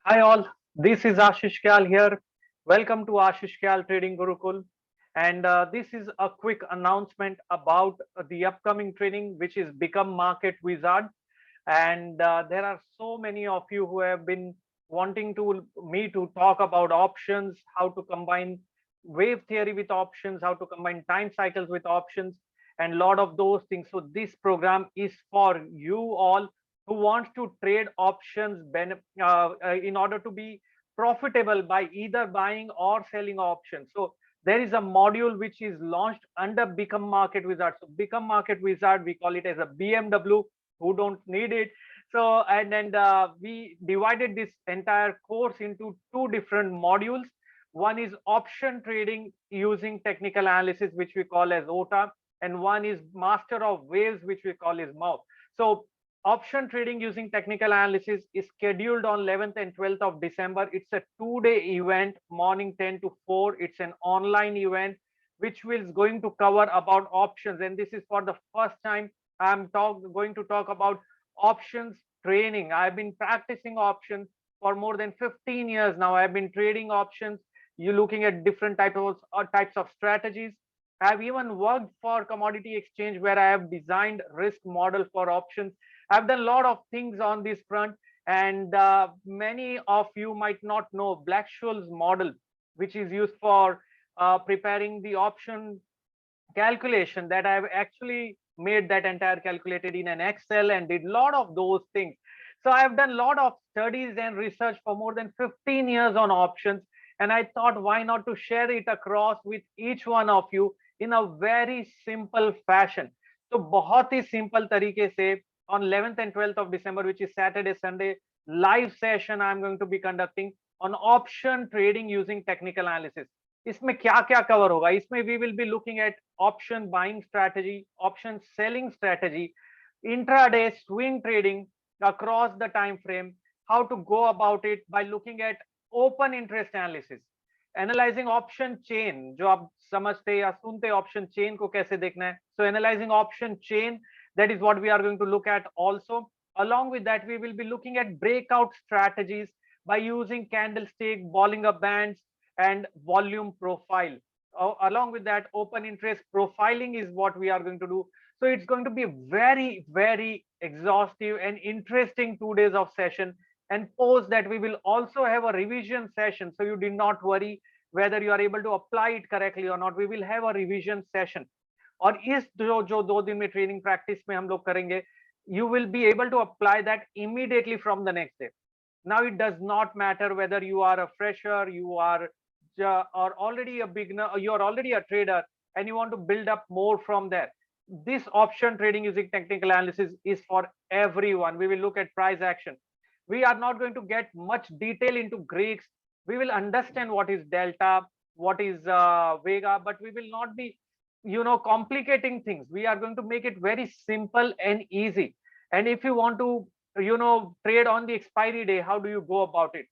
Hi all, this is Ashish Kyal here. Welcome to Ashish Kyal Trading Gurukul. And this is a quick announcement about the upcoming training, which is Become Market Wizard. And there are so many of you who have been wanting to me to talk about options, how to combine wave theory with options, how to combine time cycles with options, and a lot of those things. So this program is for you all who wants to trade options in order to be profitable by either buying or selling options. So there is a module which is launched under Become Market Wizard. So Become Market Wizard, we call it as a BMW, who don't need it. So and we divided this entire course into two different modules. One is option trading using technical analysis, which we call as OTA, and one is master of waves, which we call as MOW. So option trading using technical analysis is scheduled on 11th and 12th of December. It's a 2-day event, morning 10 to 4. It's an online event which is going to cover about options, and this is for the first time going to talk about options training. I've been practicing options for more than 15 years now. I've been trading options. You're looking at different types of strategies. I've even worked for commodity exchange where I have designed risk model for options. I've done a lot of things on this front, and many of you might not know Black-Scholes model, which is used for preparing the option calculation. That I've actually made that entire calculated in an Excel and did a lot of those things. So I've done a lot of studies and research for more than 15 years on options, and I thought why not to share it across with each one of you in a very simple fashion. तो बहुत ही simple तरीके से on 11th and 12th of December, which is Saturday, Sunday, live session I'm going to be conducting on option trading using technical analysis. इसमें क्या क्या cover होगा? इसमें we will be looking at option buying strategy, option selling strategy, intraday swing trading across the time frame, how to go about it by looking at open interest analysis, analysing option chain, जो आप समझते या सुनते option chain को कैसे देखना है. So analysing option chain, that is what we are going to look at also. Along with that, we will be looking at breakout strategies by using candlestick, Bollinger Bands, and volume profile. Along with that, open interest profiling is what we are going to do. So it's going to be very, very exhaustive and interesting 2 days of session. And post that, we will also have a revision session. So you did not worry whether you are able to apply it correctly or not. We will have a revision session. और इस जो जो 2 दिन में training practice में हम लोग करेंगे, you will be able to apply that immediately from the next day. Now it does not matter whether you are a fresher, you are or already a beginner, or you are already a trader and you want to build up more from there. This option trading using technical analysis is for everyone. We will look at price action. We are not going to get much detail into Greeks. We will understand what is delta, what is vega, but we will not be complicating things. We are going to make it very simple and easy. And if you want to trade on the expiry day, how do you go about it?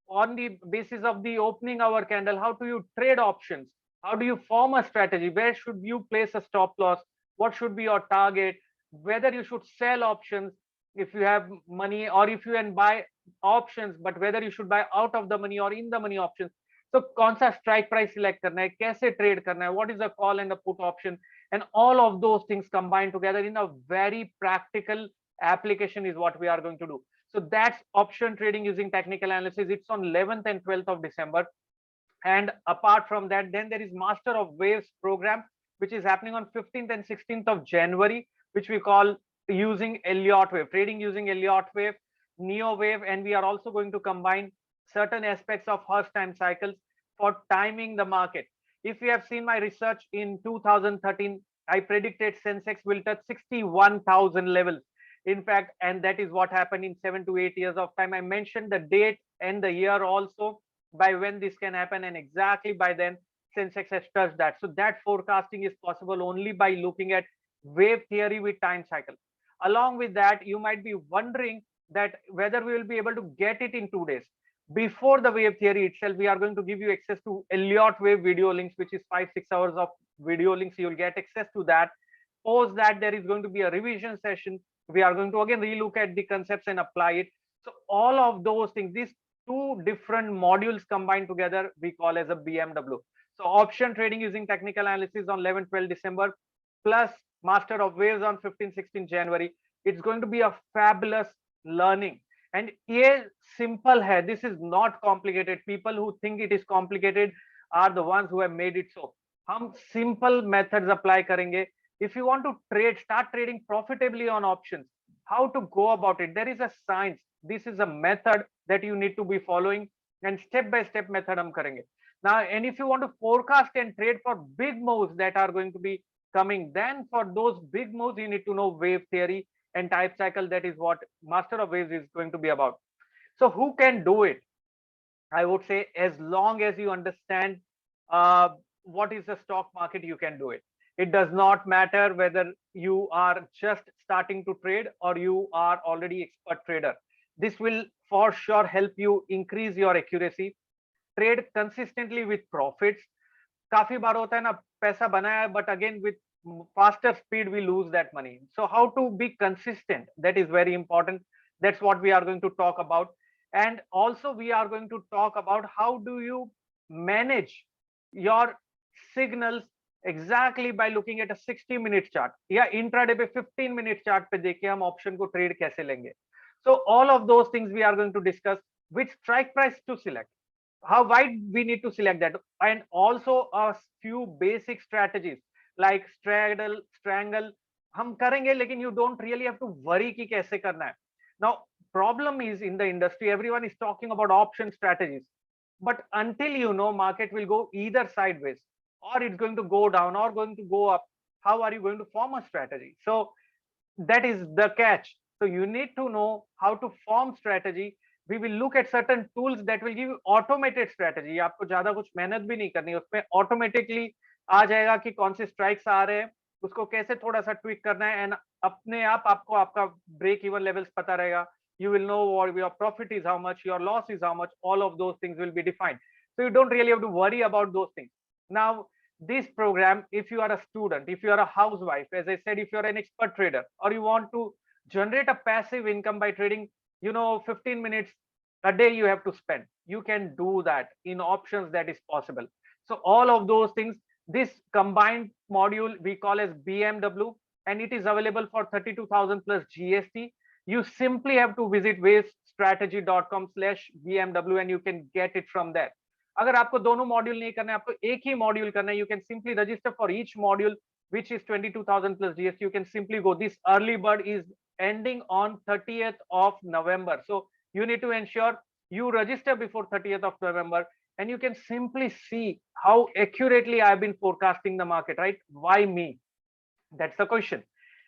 On the basis of the opening hour candle, how do you trade options? How do you form a strategy? Where should you place a stop loss? What should be your target? Whether you should sell options if you have money, or if you can buy options, but whether you should buy out of the money or in the money options. So कौन सा strike price select करना है, कैसे trade करना है, what is a call and a put option, and all of those things combined together in a very practical application is what we are going to do. So that's option trading using technical analysis. It's on 11th and 12th of December. And apart from that, then there is Master of Waves program, which is happening on 15th and 16th of January, which we call using Elliott wave, trading using Elliott wave, Neo wave, and we are also going to combine certain aspects of Hurst time cycles for timing the market. If you have seen my research in 2013, I predicted Sensex will touch 61,000 levels. In fact, and that is what happened in 7 to 8 years of time. I mentioned the date and the year also by when this can happen, and exactly by then Sensex has touched that. So that forecasting is possible only by looking at wave theory with time cycle. Along with that, you might be wondering that whether we will be able to get it in 2 days. Before the wave theory itself, we are going to give you access to Elliott wave video links, which is 5-6 hours of video links. You will get access to that. Post that, there is going to be a revision session. We are going to again relook at the concepts and apply it. So all of those things, this two different modules combined together we call as a BMW. So option trading using technical analysis on 11-12 December plus master of waves on 15-16 January. It's going to be a fabulous learning. And ये simple है. This is not complicated. People who think it is complicated are the ones who have made it so. हम simple methods apply करेंगे. If you want to trade, start trading profitably on options, how to go about it? There is a science. This is a method that you need to be following, and step by step method हम करेंगे. Now, and if you want to forecast and trade for big moves that are going to be coming, then for those big moves, you need to know wave theory and type cycle. That is what Master of Waves is going to be about. So who can do it? I would say as long as you understand what is the stock market, you can do it. It does not matter whether you are just starting to trade or you are already expert trader. This will for sure help you increase your accuracy, trade consistently with profits. काफी बार होता है ना, पैसा बनाया है, but again with faster speed we lose that money. So how to be consistent, that is very important. That's what we are going to talk about. And also we are going to talk about how do you manage your signals exactly by looking at a 60-minute chart या intraday पे 15-minute chart पे देख के हम option को trade कैसे लेंगे. So all of those things we are going to discuss. Which strike price to select, how wide we need to select that, and also a few basic strategies like straddle, strangle हम करेंगे, लेकिन you don't really have to worry कि कैसे करना है. Now problem is in the industry everyone is talking about option strategies, but until you know market will go either sideways or it's going to go down or going to go up, how are you going to form a strategy? So that is the catch. So you need to know how to form strategy. We will look at certain tools that will give you automated strategy. आपको ज्यादा कुछ मेहनत भी नहीं करनी है, उसमें automatically आ जाएगा कि कौन से स्ट्राइक्स आ रहे हैं, उसको कैसे थोड़ा सा ट्विक करना है, एंड अपने आप आपको आपका ब्रेक इवन लेवल्स पता रहेगा. You will know what your profit is, how much your loss is, how much. All of those things will be defined. So you don't really have to worry about those things. Now, this program, if you are a student, if you are a housewife, as I said, if you are an expert trader, or you want to generate a passive income by trading, 15 minutes a day you have to spend, you can do that in options. That is possible. So all of those things, this combined module we call as BMW, and it is available for 32,000 plus GST. You simply have to visit wavestrategy.com/BMW and you can get it from there. अगर आपको दोनों module नहीं करना है, आपको एक ही module करना है, you can simply register for each module, which is 22,000 plus GST. You can simply go. This early bird is ending on 30th of November. So you need to ensure you register before 30th of November, and you can simply see how accurately I've been forecasting the market, right? Why me? That's the question.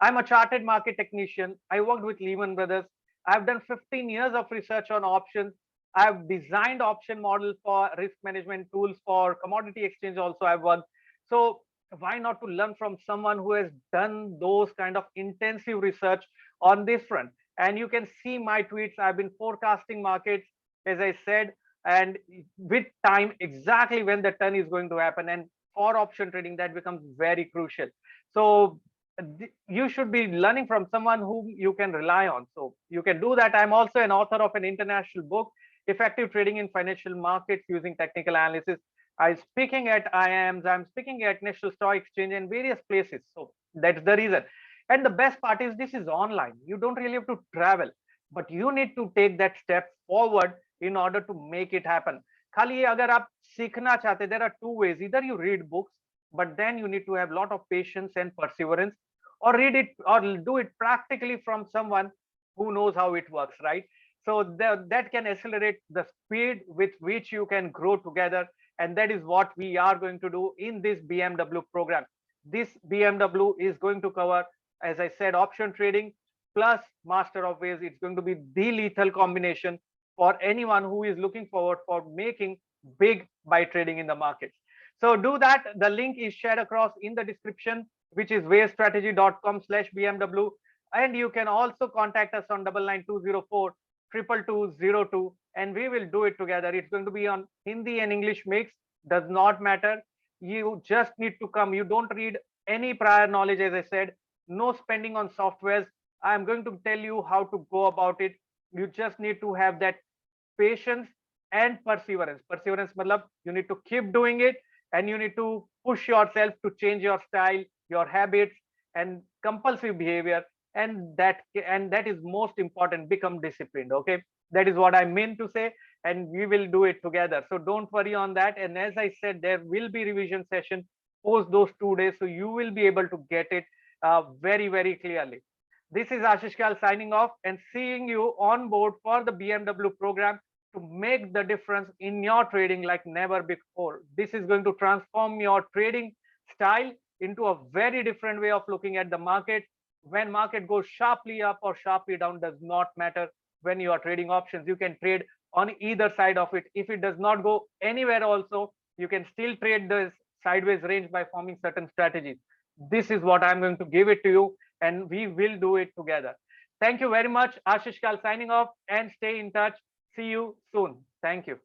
I'm a chartered market technician. I worked with Lehman Brothers. I've done 15 years of research on options. I've designed option models for risk management tools for commodity exchange also I've worked. So why not to learn from someone who has done those kind of intensive research on this front? And you can see my tweets. I've been forecasting markets, as I said, and with time exactly when the turn is going to happen. And for option trading, that becomes very crucial. So you should be learning from someone whom you can rely on. So you can do that. I'm also an author of an international book, Effective Trading in Financial Markets Using Technical Analysis. I'm speaking at IIMs, I'm speaking at National Stock Exchange and various places. So that's the reason. And the best part is this is online. You don't really have to travel, but you need to take that step forward in order to make it happen. खाली ये अगर आप सीखना चाहते, there are two ways. Either you read books, but then you need to have a lot of patience and perseverance, or read it or do it practically from someone who knows how it works, right? So that can accelerate the speed with which you can grow together. And that is what we are going to do in this BMW program. This BMW is going to cover, as I said, option trading plus master of waves. It's going to be the lethal combination for anyone who is looking forward for making big by trading in the markets. So do that. The link is shared across in the description, which is wavestrategy.com/BMW. And you can also contact us on 99204 22202, and we will do it together. It's going to be on Hindi and English mix, does not matter. You just need to come. You don't read any prior knowledge, as I said, no spending on softwares. I'm going to tell you how to go about it. You just need to have that patience and perseverance. Perseverance matlab you need to keep doing it, and you need to push yourself to change your style, your habits, and compulsive behavior. And that is most important, become disciplined. Okay, that is what I mean to say, and we will do it together. So don't worry on that. And as I said, there will be revision session post those 2 days, so you will be able to get it very, very clearly. This is Ashish Kal signing off and seeing you on board for the BMW program to make the difference in your trading like never before. This is going to transform your trading style into a very different way of looking at the market. When market goes sharply up or sharply down does not matter. When you are trading options, you can trade on either side of it. If it does not go anywhere also, you can still trade this sideways range by forming certain strategies. This is what I'm going to give it to you, and we will do it together. Thank you very much. Ashish Kal signing off, and stay in touch. See you soon. Thank you.